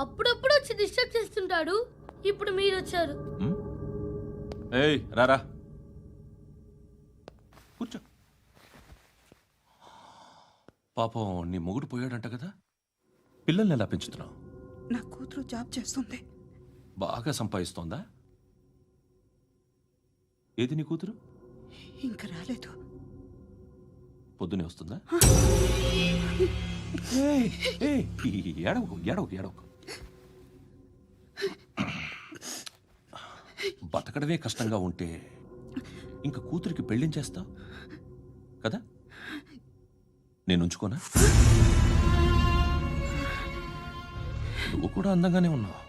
P: అప్పుడప్పుడు వచ్చి డిస్టర్బ్ చేస్తుంటాడు. ఇప్పుడు మీరు వచ్చారు.
G: ఏయ్ రారా, కూర్చో. పాపం నీ మొగుడు పోయాడంట కదా, పిల్లల్ని ఎలా పెంచుతున్నావు?
L: నా కూతురు జాబ్ చేస్తుంది.
G: బాగా సంపాదిస్తోందా? ఏది నీ కూతురు?
L: ఇంకా రాలేదు.
G: పొద్దునే వస్తుందా? ఏయ్, ఏయ్, ఏడవకు ఏడవకు ఏడవకు. బతకడమే కష్టంగా ఉంటే ఇంకా కూతురికి పెళ్ళించేస్తావు కదా? నేను ఉంచుకోనా? నువ్వు కూడా అందంగానే ఉన్నావు.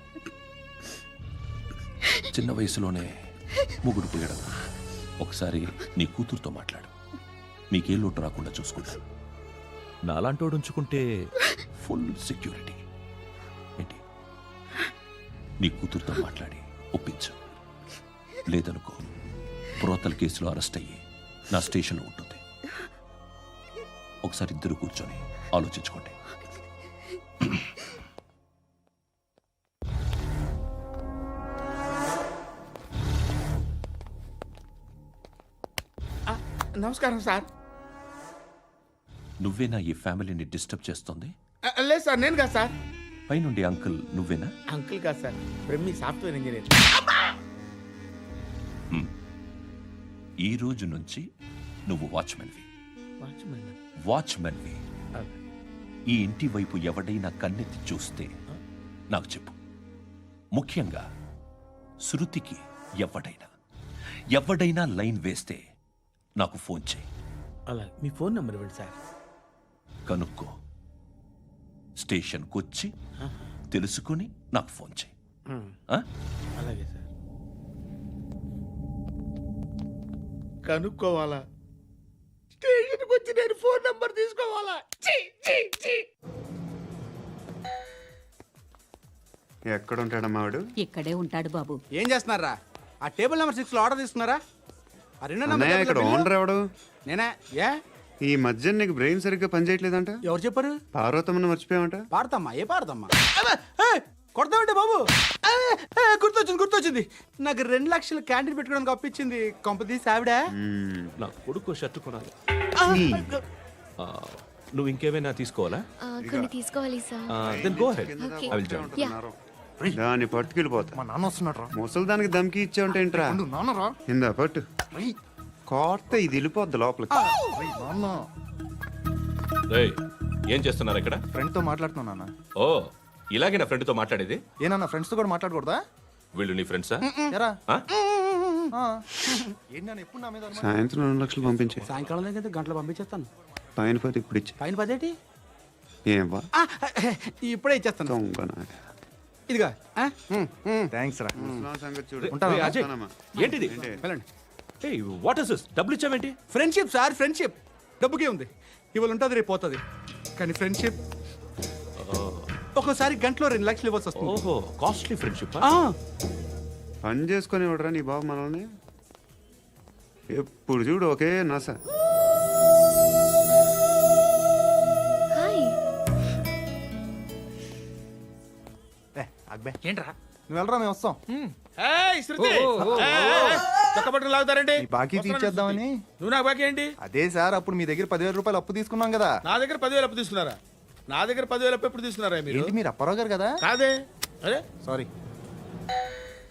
G: చిన్న వయసులోనే ముగ్గురు పోయడం. ఒకసారి నీ కూతురుతో మాట్లాడు, నీకే లోటు రాకుండా చూసుకుంటా. నాలాంటోడు ఉంచుకుంటే ఫుల్ సెక్యూరిటీ. ఏంటి, నీ కూతురుతో మాట్లాడి ఒప్పించు. లేదనుకో, ప్రోతల్ కేసులో అరెస్ట్ అయ్యి నా స్టేషన్లో ఉంటుంది. ఒకసారి ఇద్దరు కూర్చొని ఆలోచించుకోండి.
F: నమస్కారం సార్.
G: నువ్వేనా ఈ ఫ్యామిలీని డిస్టర్బ్ చేస్తోంది?
F: లేదు సార్, నేను కాదు సార్.
G: పైనుండి అంకుల్ నువ్వేనా?
F: అంకుల్ కాదు సార్, బ్రహ్మి సాఫ్ట్వేర్ ఇంజనీర్.
G: ఈ రోజు నుంచి నువ్వు వాచ్మెన్వి.
F: వాచ్మెన్?
G: వాచ్మెన్వి. ఈ ఇంటి వైపు ఎవడైనా కన్నెత్తి చూస్తే నాకు చెప్పు. ముఖ్యంగా శృతికి ఎవడైనా లైన్ వేస్తే నాకు ఫోన్ చేయి.
F: అలా మీ ఫోన్ నెంబర్ ఇవ్వండి సార్.
G: కనుక్కో, స్టేషన్కి వచ్చి తెలుసుకుని నాకు ఫోన్ చేయి.
F: అలాగే సార్. కనుక్కోవాలా? స్టేషన్కి వచ్చి నేను ఫోన్ నెంబర్ తీసుకోవాలా?
D: ఎక్కడ ఉంటాడమ్మా వాడు?
N: ఇక్కడే ఉంటాడు బాబు.
O: ఏం చేస్తున్నారా? ఆ టేబుల్ నెంబర్ 6 లో ఆర్డర్ తీసుకున్నారా? ఆ రెండో నెంబర్
D: అన్నయ్య, ఇక్కడ ఓనర్ ఎవడు?
O: నేనే. ఏ
D: ఈ మధ్య నీకు బ్రెయిన్ సరిగ్గా పనిచేయట్లేదంట.
O: ఎవరు చెప్పారు?
D: పార్వతమ్మను మర్చిపోయామంట.
O: పాడతామ్మా? ఏ పాడతామ్మా? కొడతామంటే బాబు. గుర్తొచ్చింది. నాకు 2 లక్షలు క్యాంటీన్ పెట్టుకోవడానికి అప్పించింది కొంపతీసి ఆవిడ.
G: నా కొడుకు షర్ట్ కొనాలి. నువ్వు ఇంకేమైనా తీసుకోవాలా?
K: కొన్ని తీసుకోవాలి sir.
G: Then go ahead.
K: Okay.
G: I will join.
D: దాన్ని పట్టుకెళ్ళిపోతా.
C: మా నాన్న వస్తున్నాడు.
D: ముసలి దానికి దమ్కి ఇచ్చావుంటే ఏంట్రా?
C: నాన్నరా
D: ఇందా పట్టు. కోర్త ఇది వెళ్ళిపోద్ది లోపలికి.
C: నాన్న
G: రేయ్, ఏం చేస్తున్నారు ఇక్కడ?
C: ఫ్రెండ్తో మాట్లాడుతున్నా నాన్న.
G: ఓ, ఇలాగే నా ఫ్రెండ్తో మాట్లాడేది?
C: ఏనన్నా ఫ్రెండ్స్తో కూడా మాట్లాడకూడదా?
G: వీళ్ళు నీ ఫ్రెండ్సా?
C: ఎరా
G: ఆ?
C: ఏంటి నాన్న ఎప్పుడు నా మీద అనుమానం?
D: సాయంత్రం 2 లక్షలు పంపించే.
O: సాయంకాలం దగ్గర గంటలు పంపించేస్తాను.
D: పైన పోతే ఇప్పుడు ఇచ్చే.
O: పైన 10 ఏంటి?
D: ఏం వా
O: ఇప్పుడే ఇచ్చేస్తాను.
D: దొంగనా.
O: ఇదిగా
C: థ్యాంక్స్ రా.
D: ముసలాం సంగతి చూడు.
C: ఉంటాను.
G: రేయ్, అజయ్,
D: వస్తానమ్మా.
G: ఏంటిది?
O: వెళ్ళండి.
G: ఏయ్, వాట్ ఇస్ దిస్? డబ్బులు ఇచ్చావేంటి?
O: Friendship sir, friendship. డబ్బుకే ఉంది. ఇవాళ ఉంటుంది, రేపు పోతుంది. కానీ ఫ్రెండ్షిప్ ఒక్కోసారి గంటలో 2 లక్షలు ఇవ్వాల్సి వస్తుంది.
G: ఓహో, కాస్ట్లీ ఫ్రెండ్షిప్.
D: పని చేసుకొని ఇవ్వడరా నీ బాబు మనల్ని? ఎప్పుడు చూడు ఒకే నస.
K: హాయ్.
C: అక్బే
J: ఏంట్రా?
C: నువ్వు వెళ్ళరా, మేము వస్తాం.
F: ఏయ్, శృతి! పట్టుకుని లాగుతారండి.
C: ఈ బాకీ తీర్చేద్దామని.
F: నువ్వు నాకు బాకీ ఏంటి?
C: అదే సార్, అప్పుడు మీ దగ్గర 10,000 రూపాయలు అప్పు తీసుకున్నాం కదా.
F: నా దగ్గర 10,000 అప్పు తీసుకున్నారా? నా దగ్గర 10,000 అప్పు ఎప్పుడు తీసుకున్నారా మీరు?
C: ఏంటి, మీరు అప్పారావు గారు కదా?
F: కాదే. అరే
C: సారీ.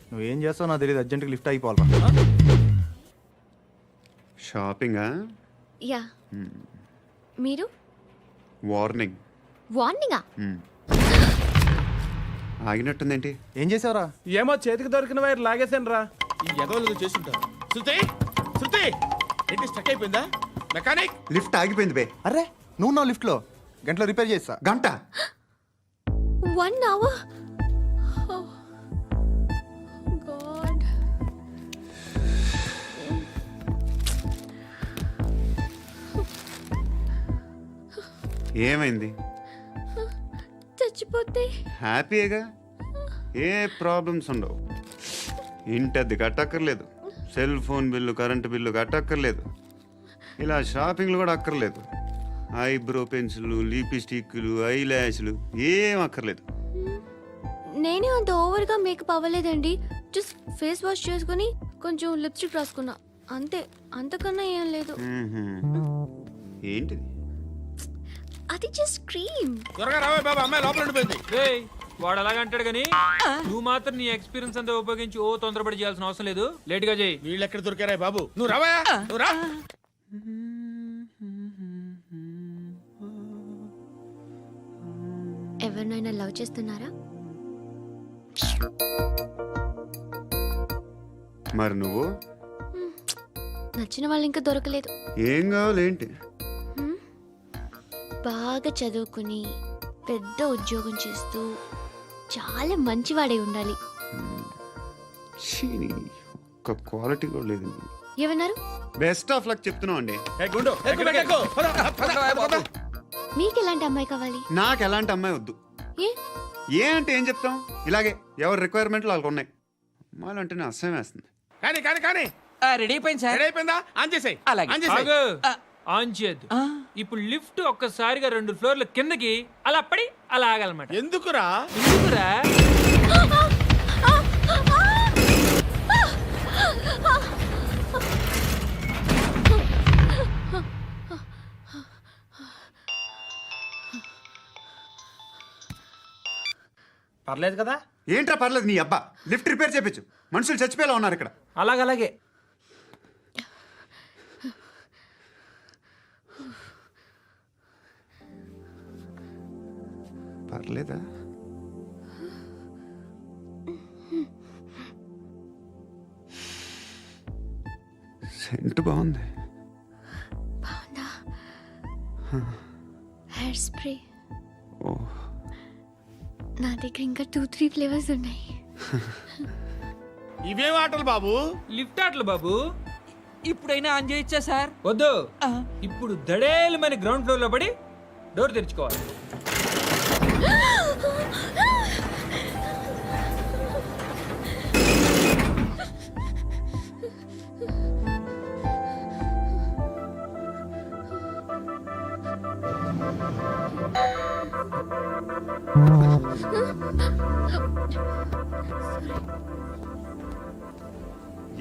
C: నువ్వేం చేస్తావు నాకు తెలియదు, అర్జెంట్గా లిఫ్ట్ అయిపోవాలరా.
D: షాపింగా?
K: యా. మీరు?
D: వార్నింగ్.
K: వార్నింగా?
D: ఆగినట్టుందేంటి?
C: ఏం చేసావురా?
J: ఏమో, చేతికి దొరికిన వైర్ లాగేసాను రా.
F: ఈ ఎగవలు చేస్తుంటారు. శృతి! శృతి! ఏంటి స్టక్ అయిపోయిందా? మెకానిక్!
D: లిఫ్ట్ ఆగిపోయింది బే.
C: అరే, నువ్వు నా లిఫ్ట్లో గంటలో రిపేర్ చేస్తా.
D: గంట?
K: 1 hour? Oh. God.
D: ఏమైంది?
K: చచ్చిపోతే
D: హ్యాపీగా, ఏ ప్రాబ్లమ్స్ ఉండవు. ఇంటి అద్దె కట్టక్కర్లేదు, cell phone bill, current bill కట్టక్కర్లేదు, ఇలా షాపింగ్లు కూడా అక్కర్లేదు. ఐబ్రో పెన్సిల్, లిప్స్టిక్లు, ఐ ల్యాష్లు ఏం అక్కర్లేదు.
K: నేనే అంత ఓవర్గా మేకప్ అవ్వలేదండి. జస్ట్ ఫేస్ వాష్ చేసుకుని కొంచెం లిప్స్టిక్ రాసుకున్నా అంతే, అంతకన్నా ఏం లేదు.
D: ఏంటిది?
K: అది జస్ట్ క్రీమ్.
F: త్వరగా రావే బాబా, అమ్మాయి లోపల ఉండిపోయింది.
J: వాడు అలాగంటాడు కానీ నువ్వు మాత్రం నీ ఎక్స్పీరియన్స్ అంతా ఉపయోగించి ఓ తొందరపడి చేయాల్సిన అవసరం లేదు. లేట్ గా చేయి.
F: వీళ్ళు ఎక్కడ దొరికారా బాబు? నువ్వు రావా, నువ్వు రా.
K: ఎవరినైనా లవ్ చేస్తున్నారా?
D: మరి నువ్వు?
K: నచ్చిన వాళ్ళు ఇంకా దొరకలేదు.
D: ఏం కావాలి ఏంటి?
K: బాగా చదువుకుని పెద్ద ఉద్యోగం చేస్తూ చాలా మంచివాడై ఉండాలి.
D: ఒక్క క్వాలిటీ కూడా లేదు.
K: ఏమన్నారు?
D: బెస్ట్ ఆఫ్ లక్ చెప్తున్నావు అండి.
K: మీకు ఎలాంటి అమ్మాయి కావాలి?
D: నాకు ఎలాంటి అమ్మాయి వద్దు. ఏ అంటే ఏం చెప్తాం, ఇలాగే ఎవరి రిక్వైర్మెంట్లు వాళ్ళకు ఉన్నాయి. అమ్మాయిలు అంటేనే అసహ్యం వేస్తుంది.
F: కానీ కానీ కానీ
J: రెడీ అయిపోయింది సార్.
F: రెడీ అయిపోయిందా? ఆన్ చేసేయ్.
J: ఆన్ చేయద్దు. ఇప్పుడు లిఫ్ట్ ఒక్కసారిగా 2 ఫ్లోర్ల కిందకి అలా పడి అలా ఆగాలన్నమాట.
F: ఎందుకురా?
J: ఎందుకురా?
F: పర్లేదు కదా?
D: ఏంట్రా పర్లేదు నీ అబ్బా. లిఫ్ట్ రిపేర్ చేయించు, మనుషులు చచ్చిపోయేలా ఉన్నారు ఇక్కడ.
J: అలాగే
D: పర్లేదా? సెంట్ బాగుంది.
K: బాగుందా? Hair spray.
D: ఓ,
K: నా దగ్గర ఇంకా 2-3 ఫ్లేవర్స్ ఉన్నాయి.
F: ఇవేం ఆటలు బాబు?
J: లిఫ్ట్ ఆటలు బాబు. ఇప్పుడైనా ఆన్ చేయొచ్చా సార్? వద్దు. ఇప్పుడు దడేలు మన గ్రౌండ్ ఫ్లోర్ లో పడి డోర్ తెరుచుకోవాలి.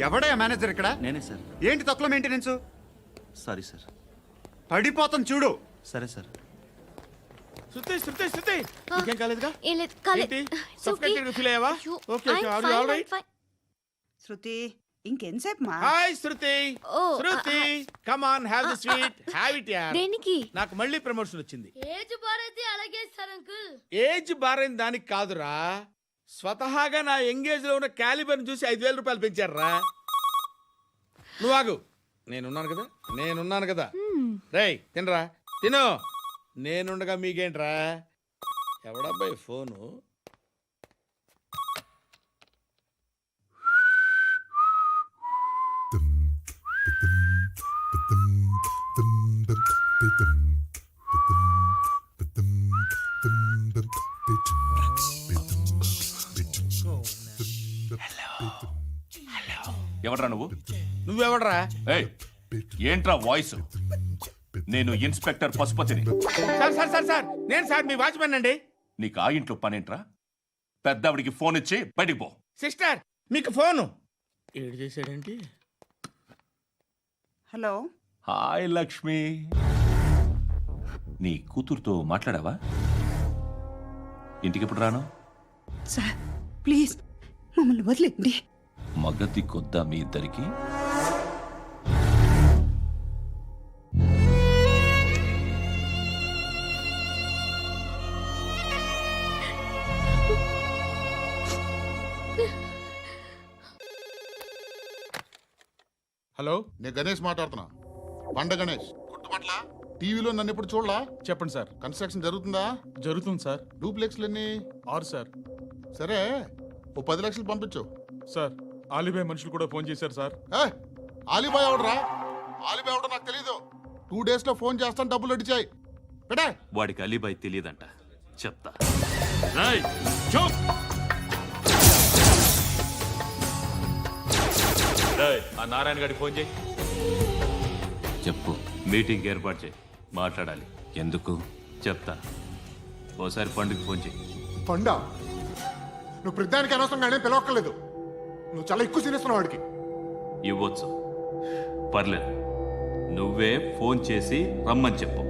D: ఎవడయ్యా మేనేజర్ ఇక్కడ?
B: నేనే సార్.
D: ఏంటి తక్కువ మెయింటెనెన్స్?
B: Sorry sir.
D: పడిపోతాం చూడు.
B: సరే సార్.
F: శృతి శృతి శృతి, నీకేం కాలేదుగా?
K: ఏం లేదు, కాలేదు.
F: ఏంటి? సఫోకేటెడ్ గా ఫీల్ అయ్యావా? Okay okay, are you all right?
L: Shruti, ఇంకెంతసేపు మా?
F: Hi Shruti.
K: Oh,
F: Shruti, come on, have the sweet, have it యార్.
K: దేనికి?
F: నాకు మళ్ళీ ప్రమోషన్ వచ్చింది.
P: ఏజ్ బారైతే అలాగే సార్ అంకుల్.
F: ఏజ్ బారైన దానికి కాదురా, స్వతహాగా నా ఎంగేజ్ లో ఉన్న క్యాలిబర్ చూసి 5,000 రూపాయలు పెంచారా. నువ్వు ఆగు, నేనున్నాను కదా. రేయ్ తినరా, తిను. నేనుండగా మీకేంట్రా? ఎవడబ్బాయి ఫోను?
G: ఎవడ్రా నువ్వు?
F: నువ్వెవడ్రా?
G: ఏయ్, ఏంట్రా వాయిస్? నేను ఇన్స్పెక్టర్ పశుపతిని.
F: సార్ సార్ సార్ సార్, నేను సార్ మీ వాచ్మెన్ అండి.
G: నీకు ఆ ఇంట్లో పనేంట్రా? పెద్దవిడికి ఫోన్ ఇచ్చి బయటికి పో.
F: సిస్టర్, మీకు ఫోను. ఏడు చేశాడేంటి?
L: హలో.
G: హాయ్ లక్ష్మి. నీ కూతురుతో మాట్లాడావా? ఇంటికి ఎప్పుడు రాను?
L: సార్ ప్లీజ్ మమ్మల్ని వదిలేండి.
G: మగతి కొద్దా మీ ఇద్దరికి?
E: హలో, నేను గణేష్ మాట్లాడుతున్నా. బండ గణేష్ గుర్తుపట్ల? టీవీలో నన్ను ఎప్పుడు చూడలా?
J: చెప్పండి సార్.
E: కన్స్ట్రక్షన్ జరుగుతుందా?
J: జరుగుతుంది సార్.
E: డూప్లెక్స్లు ఎన్ని?
J: 6 సార్.
E: సరే, ఓ 10 లక్షలు పంపించు.
J: సార్, ఆలిబాయ్ మనుషులు కూడా ఫోన్ చేశారు సార్.
E: ఆలిబాయ్ ఎవడరా? ఆలిబాయ్ ఎవడో నాకు తెలీదు. 2 days లో ఫోన్ చేస్తాను, డబ్బులు అడిచాయి. పెట్టే.
I: వాడికి అలీబాయ్ తెలియదంట, చెప్తా. ఆ నారాయణ గారికి ఫోన్ చేయి.
G: చెప్పు.
I: మీటింగ్ ఏర్పాటు చేయి, మాట్లాడాలి. ఎందుకు చెప్తా. ఓసారి పండుగ ఫోన్ చెయ్యి.
E: పండా నువ్వు ప్రతిదానికి అనవసరంగానే పిలవక్కర్లేదు. నువ్వు చాలా ఎక్కువ తినేస్తున్నావు వాడికి.
I: ఇవ్వచ్చు, పర్లేదు. నువ్వే ఫోన్ చేసి రమ్మని చెప్పు.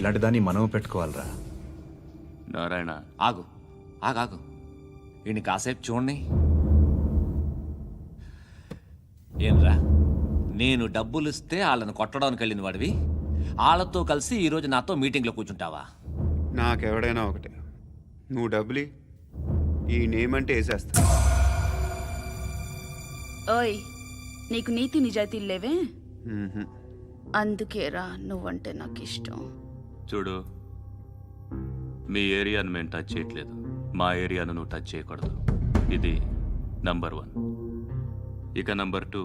B: ఇలాంటి దాన్ని మనము పెట్టుకోవాలరా.
I: నారాయణ,
Q: ఆగు ఆగాగు, ఈయన కాసేపు చూడండి. ఏంరా, నేను డబ్బులు ఇస్తే వాళ్ళని కొట్టడానికి వెళ్ళిన వాడివి, వాళ్ళతో కలిసి ఈరోజు నాతో మీటింగ్లో కూర్చుంటావా?
D: నాకెవడైనా ఒకటే, నువ్వు డబ్బులి ఈ నేమ్ అంటే వేసేస్తా.
N: ఓయ్, నీకు నీతి నిజాయితీలు లేవే, అందుకేరా నువ్వంటే నాకు ఇష్టం.
I: చూడు, మీ ఏరియాను మేము టచ్ చేయట్లేదు, మా ఏరియాను నువ్వు టచ్ చేయకూడదు. ఇది నంబర్ 1. ఇక నంబర్ 2,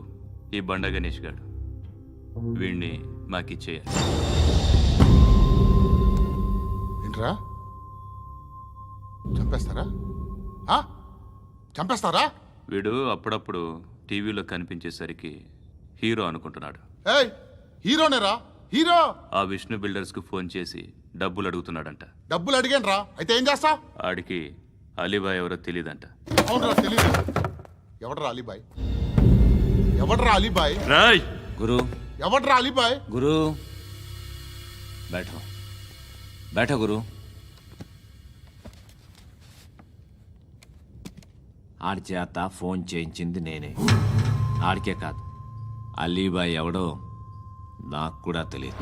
I: ఈ బండ గణేష్ గాడు, వీణ్ణి మాకిచ్చేయాలి.
E: ఏంట్రా, చంపేస్తారా? చంపేస్తారా?
I: వీడు అప్పుడప్పుడు టీవీలో కనిపించేసరికి హీరో అనుకుంటున్నాడు.
E: ఏయ్, హీరోనేరా, హీరో.
I: ఆ విష్ణు బిల్డర్స్కు ఫోన్ చేసి డబ్బులు అడుగుతున్నాడంట.
E: డబ్బులు అడిగాను రా, అయితే ఏం చేస్తా?
I: ఆడికి అలీబాయ్ ఎవరో తెలియదంట.
E: అవునరా, తెలీదు. ఎవడరా అలీబాయ్? ఎవడరా అలీబాయ్?
I: రాయ్
Q: గురు,
E: ఎవడరా అలీబాయ్?
Q: గురు బైఠో బైఠో గురు. ఆడి చేత ఫోన్ చేయించింది నేనే. ఆడికే కాదు, అలీబాయ్ ఎవడో నాకు కూడా తెలియదు.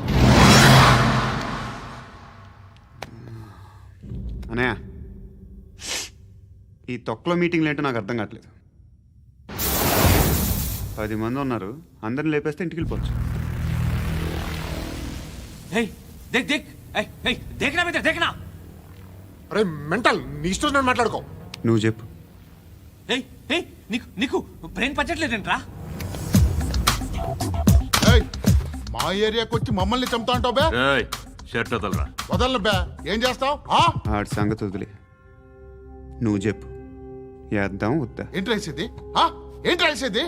D: అనయ్య, ఈ తొక్కలో మీటింగ్లు ఏంటో నాకు అర్థం కావట్లేదు. 10 మంది ఉన్నారు, అందరిని లేపేస్తే ఇంటికి వెళ్ళిపోవచ్చు.
E: అరే మెంటల్, నీ ఇష్టం నేను మాట్లాడుకో.
D: నువ్వు చెప్పు.
Q: నీకు బ్రెయిన్ పచ్చట్లేదంట్రా?
E: మా ఏరియాకి వచ్చి మమ్మల్ని చంపుతా అంటావు బే?
I: షర్ట్ వదలరా.
E: వదలను బే, ఏం చేస్తావు?
D: ఆడి సంగతి వదిలే, నువ్వు చెప్పు. వేద్దాం వద్దా?
E: ఏంటి రాసేది? ఏంటి రాసేది?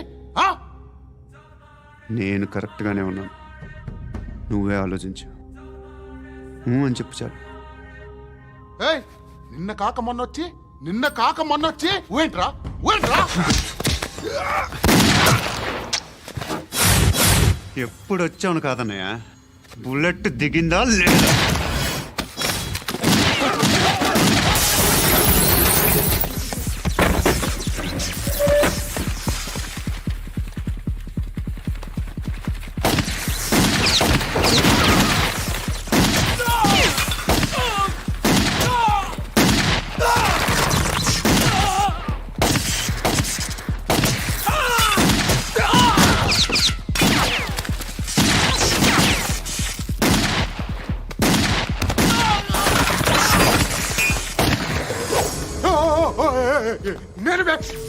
D: నేను కరెక్ట్గానే ఉన్నాను, నువ్వే ఆలోచించు. అని చెప్పు చాలు.
E: ఏయ్, నిన్న కాక మొన్నొచ్చి ఊయంట్రా.
D: ఎప్పుడు వచ్చావును కాదన్నయ్య, బుల్లెట్ దిగిందా లేదా?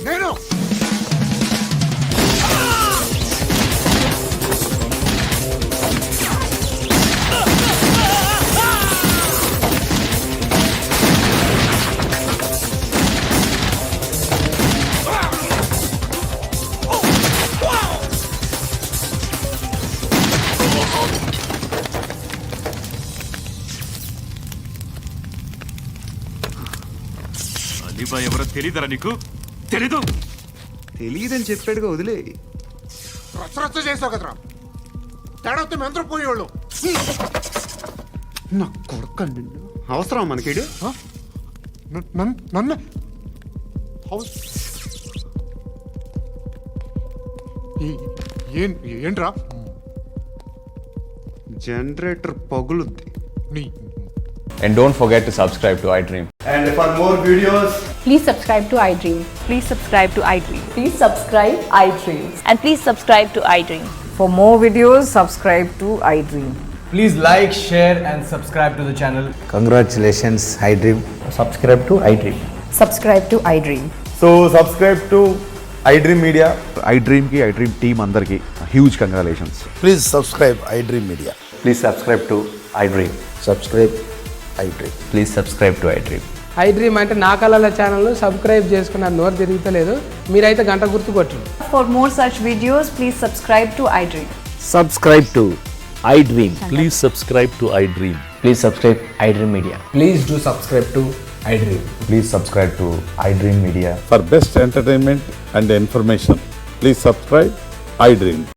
E: నేను
I: అలీబాయ్ ఎవరో తెలీదరా నీకు?
D: తెలియదని చెప్పాడుగా, వదిలే.
E: రచ్చ చేసావు కదరా, తేడా వస్తే మెంతరం పోయేవాళ్ళు.
D: నా కొడుకు నిన్ను అవసరం మనకిడు.
E: నన్ను ఏంట్రా?
D: Generator పగులుద్ది.
C: And don't forget to subscribe to iDream.
B: And for more videos,
N: Please subscribe to iDream. Please subscribe to iDream.
A: Please subscribe iDream.
N: And please subscribe to iDream.
L: For more videos, subscribe to iDream.
R: Please like, share and subscribe to the channel.
C: Congratulations iDream.
R: Subscribe to iDream.
N: Subscribe to iDream.
R: So subscribe to iDream Media.
C: iDreamకి iDream టీమ్ అందరికీ huge congratulations.
E: Please subscribe iDream media.
R: Please subscribe to iDream.
E: Subscribe iDream.
R: Please subscribe to iDream.
J: iDream అంటే నా కళల ఛానల్ సబ్స్క్రైబ్ చేసుకున్న నోరు తిరుగుతలేదు. మీరైతే గంట గుర్తు కొట్టు.
N: For more such videos, please subscribe to iDream.
Q: Subscribe to iDream. Please subscribe to iDream.
R: Please subscribe iDream Media. Please do subscribe to iDream.
C: Please subscribe to iDream media.
E: For best entertainment and information please subscribe iDream.